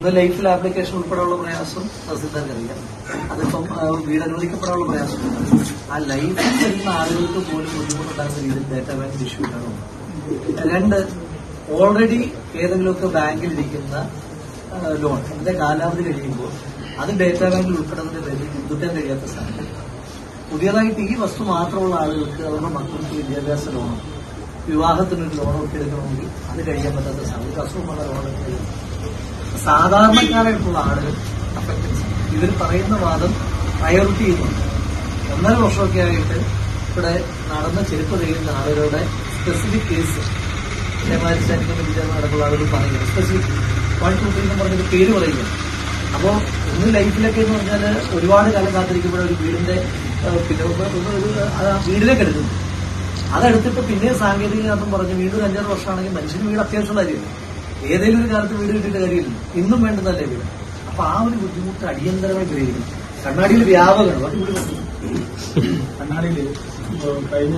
ലൈഫിൽ ആപ്ലിക്കേഷൻ ഉൾപ്പെടെയുള്ള പ്രയാസം തഹസിൽദാർക്കറിയാം. അതിപ്പം വീട് അനുവദിക്കപ്പെടാനുള്ള പ്രയാസമുണ്ട്. ആ ലൈഫിൽ വരുന്ന ആളുകൾക്ക് പോലും ബുദ്ധിമുട്ടുണ്ടാകുന്ന രീതിയിൽ ഡേറ്റാ ബാങ്ക് ഇഷ്യൂ ഉണ്ടാകും. രണ്ട്, ഓൾറെഡി ഏതെങ്കിലുമൊക്കെ ബാങ്കിലിരിക്കുന്ന ലോൺ അതിന്റെ കാലാവധി കഴിയുമ്പോൾ അത് ഡേറ്റാ ബാങ്കിൽ ഉൾപ്പെടുന്നതിന്റെ പേരിൽ പുതുക്കാൻ കഴിയാത്ത സാഹചര്യം. പുതിയതായിട്ട് ഈ വസ്തു മാത്രമുള്ള ആളുകൾക്ക് അവരുടെ മക്കൾക്ക് വിദ്യാഭ്യാസ ലോണോ വിവാഹത്തിനൊരു ലോണോ ഒക്കെ എടുക്കണമെങ്കിൽ അത് കഴിയാൻ പറ്റാത്ത സാഹചര്യം. അസുഖമുള്ള ലോണൊക്കെ സാധാരണക്കാരായിട്ടുള്ള ആളുകൾ അഫക്റ്റഡ്. ഇവർ പറയുന്ന വാദം പ്രയോറിറ്റി ചെയ്യുന്നുണ്ട്. 1.5 വർഷമൊക്കെ ആയിട്ട് ഇവിടെ നടന്ന ചെരുപ്പ് കഴിയുന്ന ആളുകളുടെ സ്പെസിഫിക് കേസ് ഇതേമാതിരി സ്റ്റാൻഡിംഗ് കമ്മിറ്റി ചേർന്ന് നടക്കുന്ന ആളുകൾ പറയുന്നത് സ്പെസിഫിക് 1, 2, 3 എന്ന് പറഞ്ഞൊരു പേര് പറയുക. അപ്പോൾ ഒന്ന് ലൈഫിലൊക്കെ എന്ന് പറഞ്ഞാൽ ഒരുപാട് കാലം കാത്തിരിക്കുമ്പോൾ ഒരു വീടിന്റെ വീടിലേക്ക് എടുക്കുന്നു. അതെടുത്തിട്ട് പിന്നെ സാങ്കേതികതയെന്നും പറഞ്ഞ് വീണ്ടും 5-6 വർഷമാണെങ്കിൽ മനുഷ്യന് വീട് അത്യാവശ്യമുള്ള കാര്യമില്ല. ഏതെങ്കിലും ഒരു കാലത്ത് വീട് കിട്ടിയിട്ട് കാര്യമില്ല. ഇന്നും വേണ്ടതല്ലേ വീട്. അപ്പൊ ആ ഒരു ബുദ്ധിമുട്ട് അടിയന്തരമായി പരിഹരിക്കണം. കണ്ണാടിയിൽ വ്യാപകമാണ്. കണ്ണാടിയിൽ കഴിഞ്ഞ